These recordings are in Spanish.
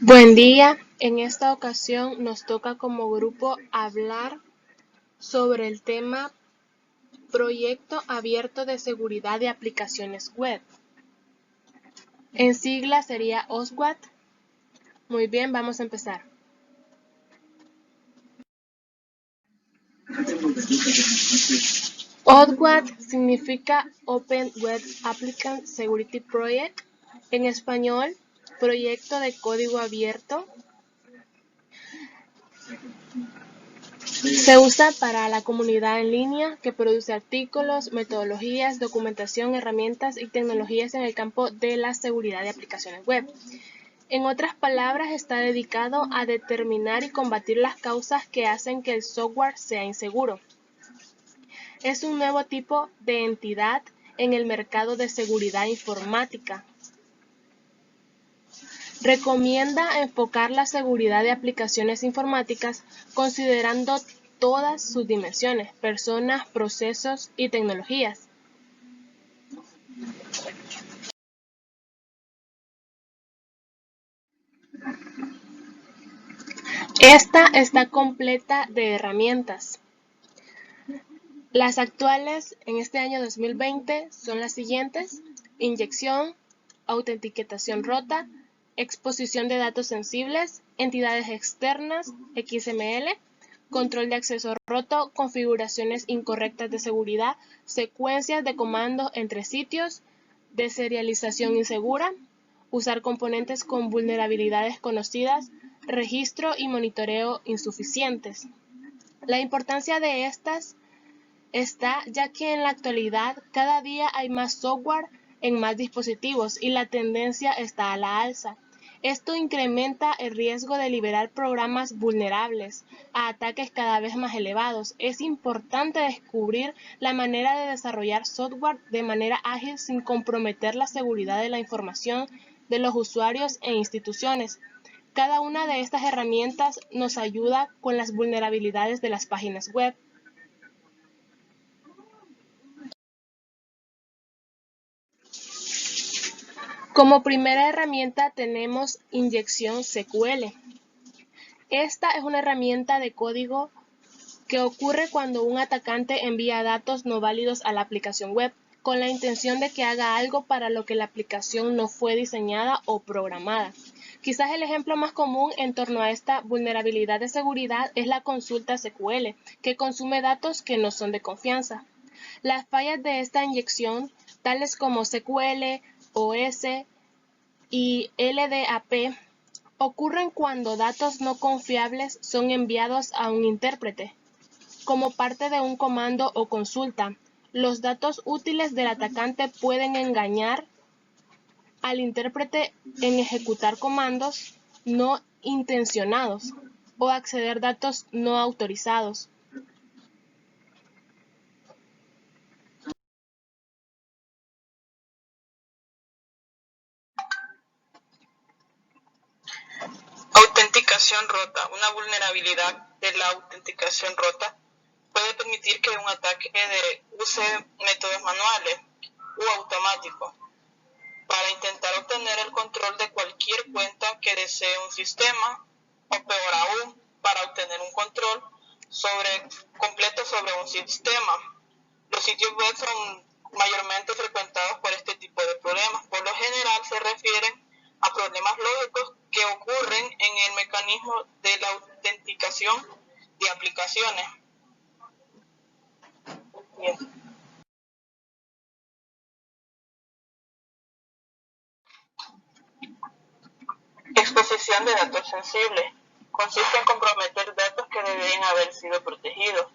Buen día, en esta ocasión nos toca como grupo hablar sobre el tema Proyecto Abierto de Seguridad de Aplicaciones Web. En sigla sería OSWAT. Muy bien, vamos a empezar. OSWAT significa Open Web Applicant Security Project, en español, Proyecto de Código Abierto. Se usa para la comunidad en línea que produce artículos, metodologías, documentación, herramientas y tecnologías en el campo de la seguridad de aplicaciones web. En otras palabras, está dedicado a determinar y combatir las causas que hacen que el software sea inseguro. Es un nuevo tipo de entidad en el mercado de seguridad informática. Recomienda enfocar la seguridad de aplicaciones informáticas considerando todas sus dimensiones, personas, procesos y tecnologías. Esta está completa de herramientas. Las actuales en este año 2020 son las siguientes: inyección, autenticación rota, exposición de datos sensibles, entidades externas, XML, control de acceso roto, configuraciones incorrectas de seguridad, secuencias de comandos entre sitios, deserialización insegura, usar componentes con vulnerabilidades conocidas, registro y monitoreo insuficientes. La importancia de estas está ya que en la actualidad cada día hay más software en más dispositivos y la tendencia está a la alza. Esto incrementa el riesgo de liberar programas vulnerables a ataques cada vez más elevados. Es importante descubrir la manera de desarrollar software de manera ágil sin comprometer la seguridad de la información de los usuarios e instituciones. Cada una de estas herramientas nos ayuda con las vulnerabilidades de las páginas web. Como primera herramienta tenemos inyección SQL. Esta es una herramienta de código que ocurre cuando un atacante envía datos no válidos a la aplicación web con la intención de que haga algo para lo que la aplicación no fue diseñada o programada. Quizás el ejemplo más común en torno a esta vulnerabilidad de seguridad es la consulta SQL, que consume datos que no son de confianza. Las fallas de esta inyección, tales como SQL, OS, y LDAP ocurren cuando datos no confiables son enviados a un intérprete como parte de un comando o consulta. Los datos útiles del atacante pueden engañar al intérprete en ejecutar comandos no intencionados o acceder a datos no autorizados. Autenticación rota. Una vulnerabilidad de la autenticación rota puede permitir que un ataque use métodos manuales u automáticos para intentar obtener el control de cualquier cuenta que desee un sistema, o peor aún, para obtener un control completo sobre un sistema. Los sitios web son mayormente frecuentados por este tipo de problemas. Por lo general se refieren a problemas lógicos que ocurren en el mecanismo de la autenticación de aplicaciones. Bien. Exposición de datos sensibles. Consiste en comprometer datos que deben haber sido protegidos.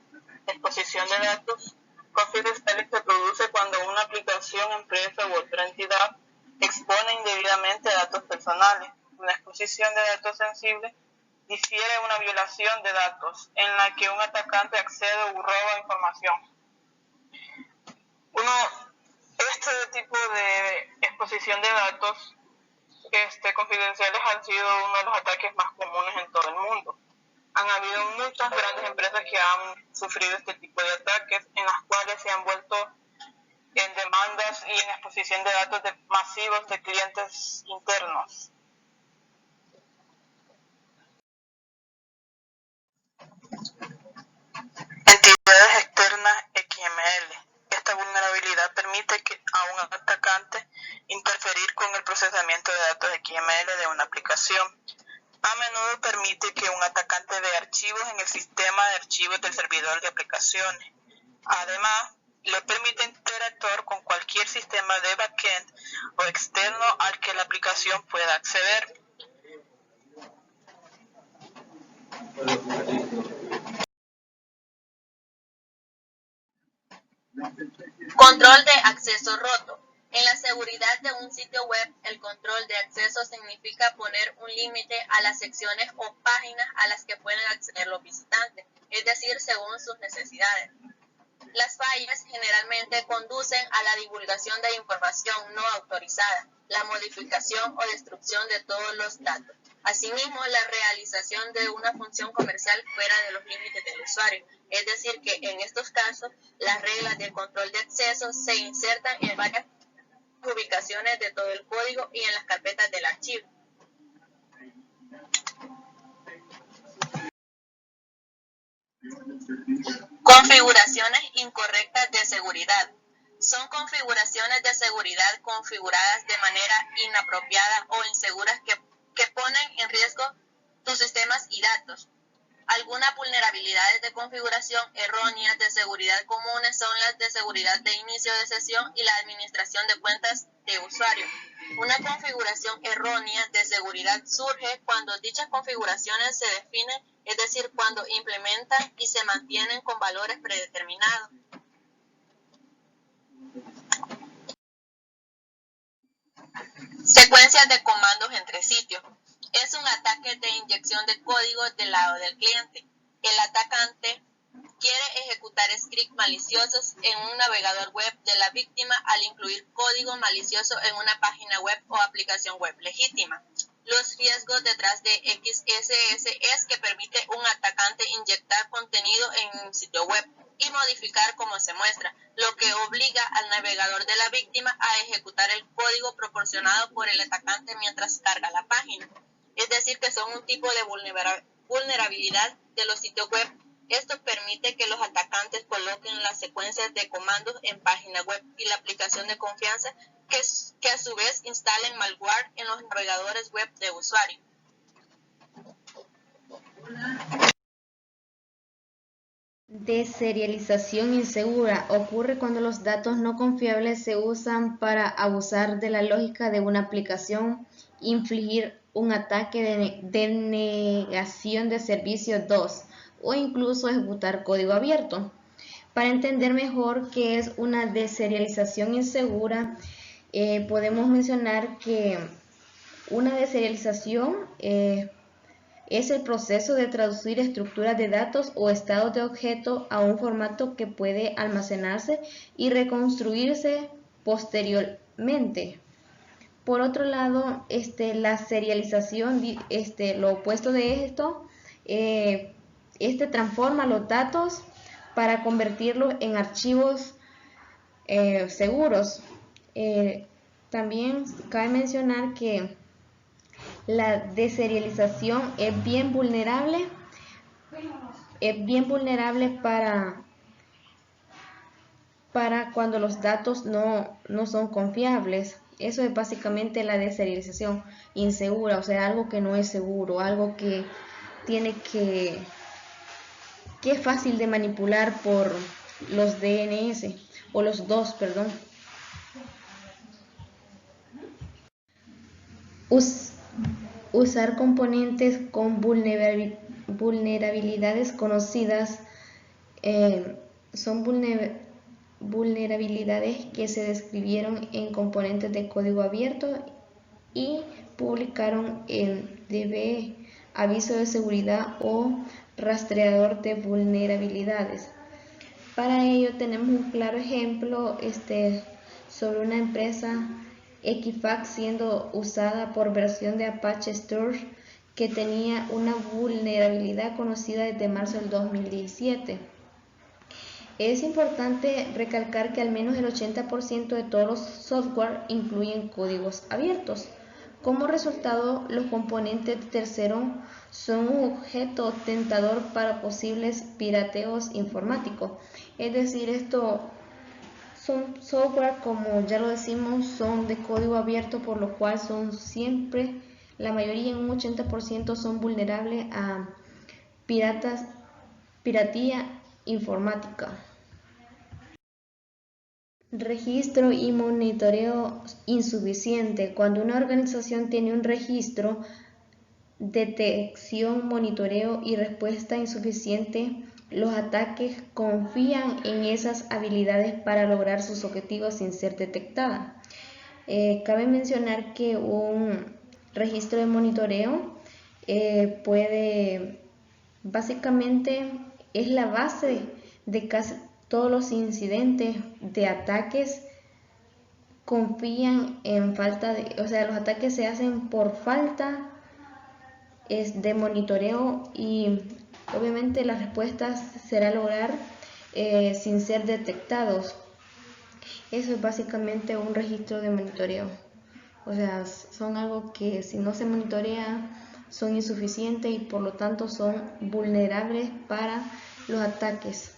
Exposición de datos confidenciales se produce cuando una aplicación, empresa u otra entidad expone indebidamente datos personales. Una exposición de datos sensibles difiere una violación de datos en la que un atacante accede o roba información. Este tipo de exposición de datos confidenciales han sido uno de los ataques más comunes en todo el mundo. Han habido muchas grandes empresas que han sufrido este tipo de ataques, en las cuales se han vuelto en demandas y en exposición de datos masivos de clientes internos. Propiedades externas XML. Esta vulnerabilidad permite a un atacante interferir con el procesamiento de datos XML de una aplicación. A menudo permite que un atacante vea archivos en el sistema de archivos del servidor de aplicaciones. Además, le permite interactuar con cualquier sistema de backend o externo al que la aplicación pueda acceder. Control de acceso roto. En la seguridad de un sitio web, el control de acceso significa poner un límite a las secciones o páginas a las que pueden acceder los visitantes, es decir, según sus necesidades. Las fallas generalmente conducen a la divulgación de información no autorizada, la modificación o destrucción de todos los datos. Asimismo, la realización de una función comercial fuera de los límites del usuario, es decir, que en estos casos las reglas de control de acceso se insertan en varias ubicaciones de todo el código y en las carpetas del archivo. Configuraciones incorrectas de seguridad. Son configuraciones de seguridad configuradas de manera inapropiada o inseguras que ponen en riesgo tus sistemas y datos. Algunas vulnerabilidades de configuración erróneas de seguridad comunes son las de seguridad de inicio de sesión y la administración de cuentas de usuario. Una configuración errónea de seguridad surge cuando dichas configuraciones se definen, es decir, cuando implementan y se mantienen con valores predeterminados. Secuencias de comandos entre sitios. Es un ataque de inyección de código del lado del cliente. El atacante quiere ejecutar scripts maliciosos en un navegador web de la víctima al incluir código malicioso en una página web o aplicación web legítima. Los riesgos detrás de XSS es que permite un atacante inyectar contenido en un sitio web y modificar como se muestra, lo que obliga al navegador de la víctima a ejecutar el código proporcionado por el atacante mientras carga la página. Es decir, que son un tipo de vulnerabilidad de los sitios web. Esto permite que los atacantes coloquen las secuencias de comandos en página web y la aplicación de confianza que a su vez instalen malware en los navegadores web de usuario. Deserialización insegura ocurre cuando los datos no confiables se usan para abusar de la lógica de una aplicación, infligir un ataque de negación de servicio 2 o incluso ejecutar código abierto. Para entender mejor qué es una deserialización insegura, podemos mencionar que una deserialización es el proceso de traducir estructuras de datos o estados de objeto a un formato que puede almacenarse y reconstruirse posteriormente. Por otro lado, la serialización, lo opuesto de esto, transforma los datos para convertirlos en archivos seguros. También cabe mencionar que la deserialización es bien vulnerable para cuando los datos no son confiables. Eso es básicamente la deserialización insegura, o sea, algo que no es seguro, algo que es fácil de manipular por los DNS o los DOS, perdón. Usar componentes con vulnerabilidades conocidas son vulnerabilidades que se describieron en componentes de código abierto y publicaron en DB, aviso de seguridad o rastreador de vulnerabilidades. Para ello tenemos un claro ejemplo sobre una empresa Equifax siendo usada por versión de Apache Struts que tenía una vulnerabilidad conocida desde marzo del 2017. Es importante recalcar que al menos el 80% de todos los software incluyen códigos abiertos, Como resultado, los componentes de tercero son un objeto tentador para posibles pirateos informáticos. Es decir, esto son software, como ya lo decimos, son de código abierto, por lo cual son siempre, la mayoría, en un 80%, son vulnerables a piratía informática. Registro y monitoreo insuficiente. Cuando una organización tiene un registro, detección, monitoreo y respuesta insuficiente, los ataques confían en esas habilidades para lograr sus objetivos sin ser detectada. Cabe mencionar que un registro de monitoreo básicamente es la base de casi todos los incidentes de ataques. Confían en falta de, o sea, los ataques se hacen por falta de monitoreo, y obviamente la respuesta será lograr sin ser detectados. Eso es básicamente un registro de monitoreo. O sea, son algo que si no se monitorea son insuficientes y por lo tanto son vulnerables para los ataques.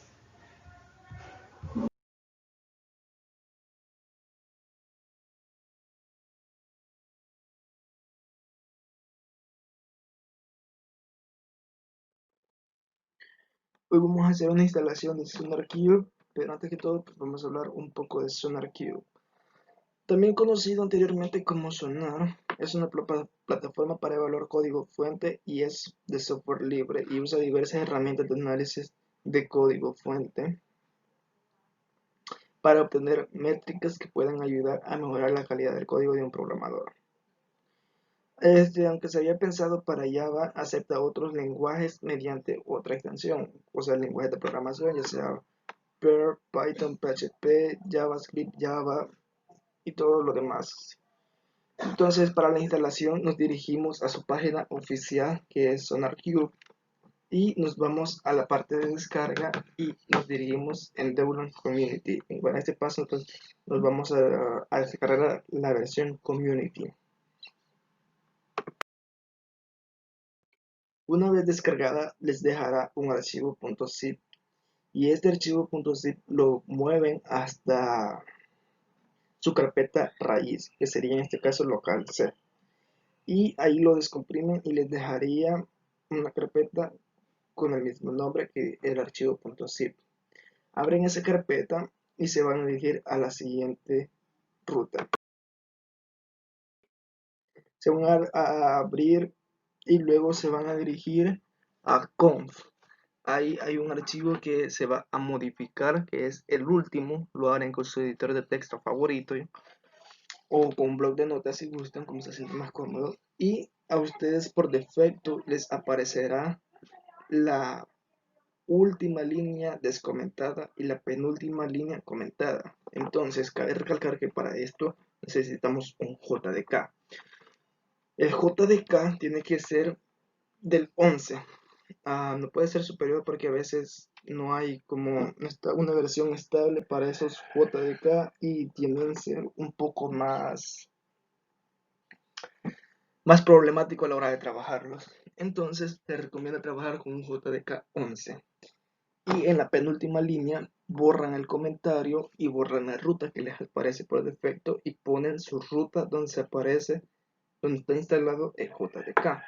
Hoy vamos a hacer una instalación de SonarQube, pero antes que todo pues vamos a hablar un poco de SonarQube. También conocido anteriormente como Sonar, es una plataforma para evaluar código fuente y es de software libre y usa diversas herramientas de análisis de código fuente para obtener métricas que puedan ayudar a mejorar la calidad del código de un programador. Aunque se había pensado para Java, acepta otros lenguajes mediante otra extensión, o sea, el lenguaje de programación, ya sea Perl, Python, PHP, JavaScript, Java y todo lo demás. Entonces, para la instalación nos dirigimos a su página oficial, que es SonarQube, y nos vamos a la parte de descarga y nos dirigimos en Debian Community. Bueno, en este paso entonces, nos vamos a descargar la versión Community. Una vez descargada, les dejará un archivo .zip y este archivo .zip lo mueven hasta su carpeta raíz, que sería en este caso local C, y ahí lo descomprimen y les dejaría una carpeta con el mismo nombre que el archivo .zip. Abren esa carpeta y se van a dirigir a la siguiente ruta. Se van a abrir y luego se van a dirigir a conf. Ahí hay un archivo que se va a modificar, que es el último. Lo harán con su editor de texto favorito o con un blog de notas si gustan, como se siente más cómodo. Y a ustedes por defecto les aparecerá la última línea descomentada y la penúltima línea comentada. Entonces, cabe recalcar que para esto necesitamos un JDK. El JDK tiene que ser del 11. No puede ser superior porque a veces no hay como una versión estable para esos JDK y tienden a ser un poco más problemático a la hora de trabajarlos. Entonces te recomiendo trabajar con un JDK 11. Y en la penúltima línea borran el comentario y borran la ruta que les aparece por defecto y ponen su ruta donde se aparece, donde está instalado el JDK,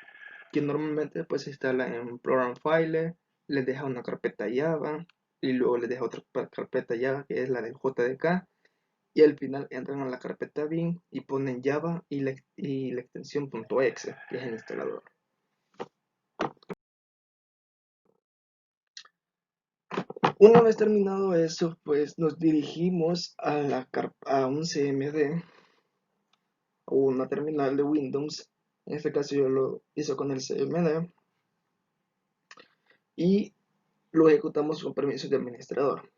que normalmente pues se instala en Program File, les deja una carpeta Java y luego les deja otra carpeta Java que es la del JDK, y al final entran a la carpeta bin y ponen Java y la extensión .exe, que es el instalador. Una vez terminado eso, pues nos dirigimos a un CMD o una terminal de Windows. En este caso yo lo hice con el CMD y lo ejecutamos con permisos de administrador.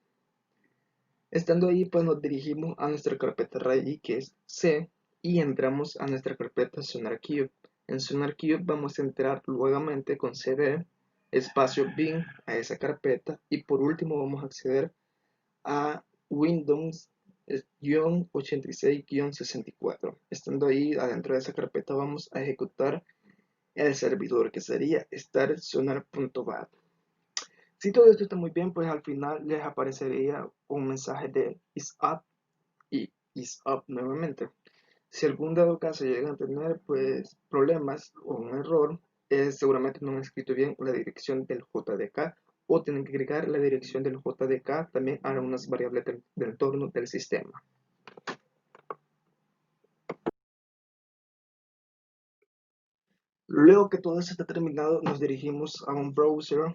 Estando ahí, pues nos dirigimos a nuestra carpeta raíz, que es C, y entramos a nuestra carpeta SonarQube. En SonarQube vamos a entrar nuevamente con cd espacio bin a esa carpeta y por último vamos a acceder a Windows es guión 86-64. Estando ahí adentro de esa carpeta vamos a ejecutar el servidor, que sería startsonar.bat. Si todo esto está muy bien, pues al final les aparecería un mensaje de is up y is up nuevamente. Si algún dado caso llegan a tener pues problemas o un error, seguramente no han escrito bien la dirección del JDK, o tienen que agregar la dirección del JDK también a unas variables del entorno del sistema. Luego que todo esto está terminado, nos dirigimos a un browser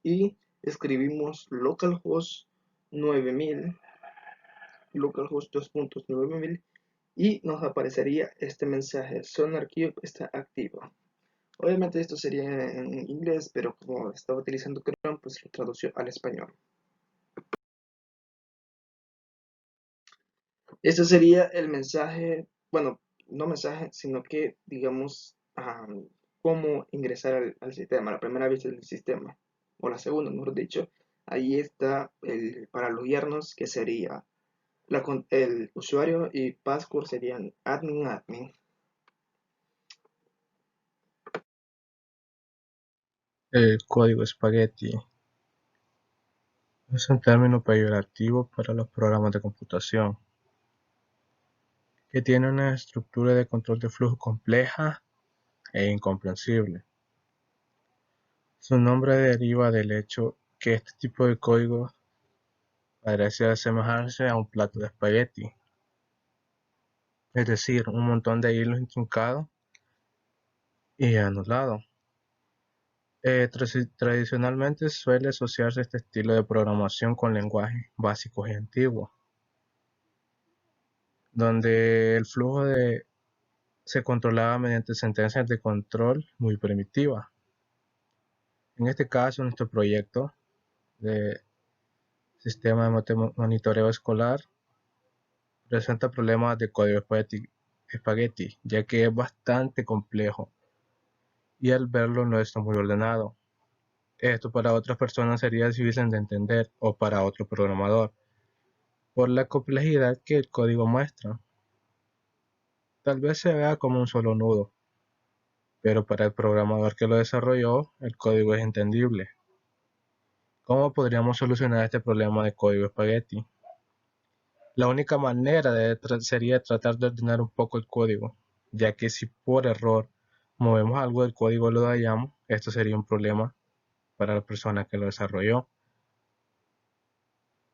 y escribimos localhost 9000, localhost 2.9000, y nos aparecería este mensaje: SonarQube está activo. Obviamente esto sería en inglés, pero como estaba utilizando Chrome, pues lo tradució al español. Este sería el mensaje, bueno, no mensaje, sino que, digamos, cómo ingresar al sistema, la primera vista del sistema, o la segunda, mejor dicho. Ahí está para loguearnos, que sería el usuario, y password serían admin. El código espagueti es un término peyorativo para los programas de computación que tiene una estructura de control de flujo compleja e incomprensible. Su nombre deriva del hecho que este tipo de código parece asemejarse a un plato de espagueti, es decir, un montón de hilos intrincados y anulados. Tradicionalmente suele asociarse este estilo de programación con lenguajes básicos y antiguos, donde el flujo se controlaba mediante sentencias de control muy primitivas. En este caso, nuestro proyecto de sistema de monitoreo escolar presenta problemas de código espagueti, ya que es bastante complejo y al verlo no está muy ordenado. Esto para otras personas sería difícil de entender, o para otro programador, por la complejidad que el código muestra. Tal vez se vea como un solo nudo, pero para el programador que lo desarrolló, el código es entendible. ¿Cómo podríamos solucionar este problema de código espagueti? La única manera sería tratar de ordenar un poco el código, ya que si por error movemos algo del código y lo dañamos, esto sería un problema para la persona que lo desarrolló.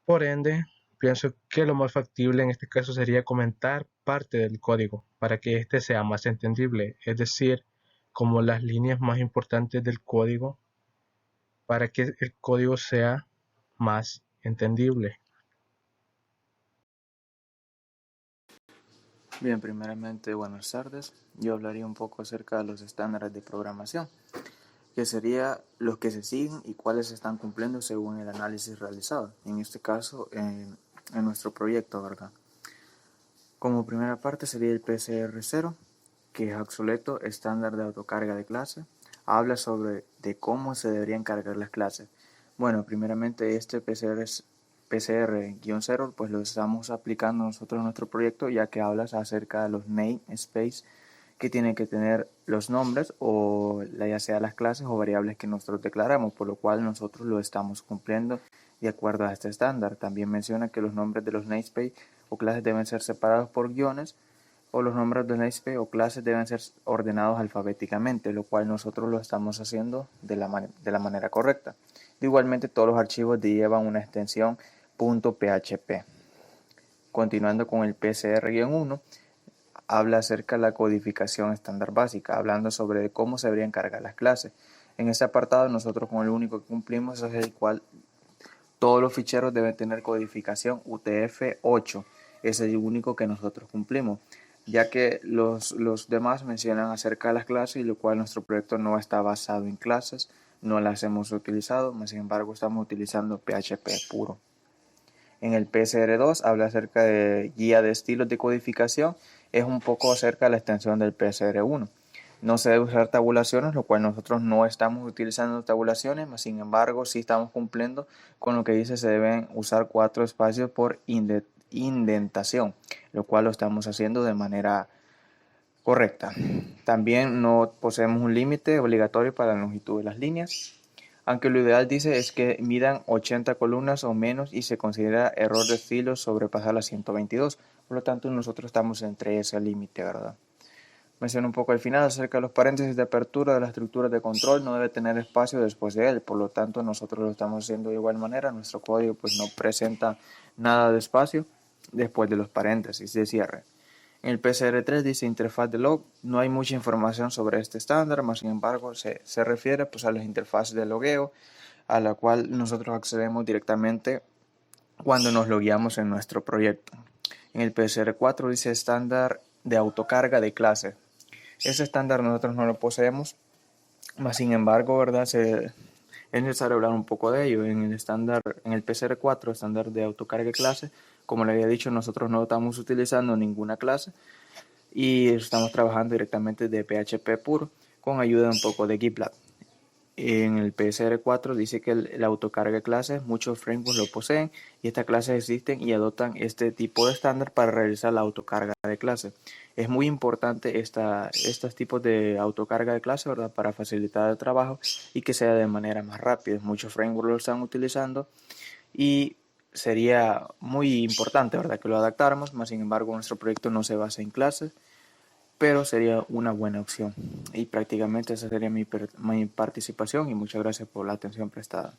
Por ende, pienso que lo más factible en este caso sería comentar parte del código para que éste sea más entendible, es decir, como las líneas más importantes del código, para que el código sea más entendible. Bien, primeramente, buenas tardes. Yo hablaría un poco acerca de los estándares de programación, que sería los que se siguen y cuáles se están cumpliendo según el análisis realizado, en este caso en nuestro proyecto, ¿verdad? Como primera parte sería el PCR0, que es obsoleto, estándar de autocarga de clase. Habla sobre de cómo se deberían cargar las clases. Bueno, primeramente este PCR-0 pues lo estamos aplicando nosotros en nuestro proyecto, ya que hablas acerca de los namespace que tienen que tener los nombres o ya sea las clases o variables que nosotros declaramos, por lo cual nosotros lo estamos cumpliendo de acuerdo a este estándar. También menciona que los nombres de los namespace o clases deben ser separados por guiones, o los nombres de namespace o clases deben ser ordenados alfabéticamente, lo cual nosotros lo estamos haciendo de la manera correcta. Igualmente todos los archivos llevan una extensión .php. Continuando con el PCR-1, habla acerca de la codificación estándar básica, hablando sobre cómo se deberían cargar las clases. En ese apartado nosotros con el único que cumplimos es el cual todos los ficheros deben tener codificación UTF-8, es el único que nosotros cumplimos, ya que los demás mencionan acerca de las clases, y lo cual nuestro proyecto no está basado en clases, no las hemos utilizado, sin embargo estamos utilizando PHP puro. En el PCR2 habla acerca de guía de estilos de codificación, es un poco acerca de la extensión del PCR1. No se debe usar tabulaciones, lo cual nosotros no estamos utilizando tabulaciones, sin embargo sí estamos cumpliendo con lo que dice se deben usar 4 espacios por indentación, lo cual lo estamos haciendo de manera correcta. También no poseemos un límite obligatorio para la longitud de las líneas, aunque lo ideal dice es que midan 80 columnas o menos y se considera error de estilo sobrepasar las 122. Por lo tanto, nosotros estamos entre ese límite, ¿verdad? Menciono un poco al final acerca de los paréntesis de apertura de la estructura de control, no debe tener espacio después de él, por lo tanto nosotros lo estamos haciendo de igual manera, nuestro código pues no presenta nada de espacio después de los paréntesis de cierre. En el PCR3 dice interfaz de log, no hay mucha información sobre este estándar, más sin embargo se refiere pues a las interfaces de logueo, a la cual nosotros accedemos directamente cuando nos logueamos en nuestro proyecto. En el PCR4 dice estándar de autocarga de clase. Ese estándar nosotros no lo poseemos, mas sin embargo, ¿verdad? Es necesario hablar un poco de ello. En el PCR4, estándar de autocarga de clase, como le había dicho, nosotros no estamos utilizando ninguna clase y estamos trabajando directamente de PHP puro con ayuda un poco de GitLab. En el PCR4 dice que el autocarga de clases, muchos frameworks lo poseen y estas clases existen y adoptan este tipo de estándar para realizar la autocarga de clase. Es muy importante estos tipos de autocarga de clase, ¿verdad? Para facilitar el trabajo y que sea de manera más rápida. Muchos frameworks lo están utilizando y sería muy importante, ¿verdad? Que lo adaptáramos, mas sin embargo nuestro proyecto no se basa en clases, pero sería una buena opción. Y prácticamente esa sería mi participación y muchas gracias por la atención prestada.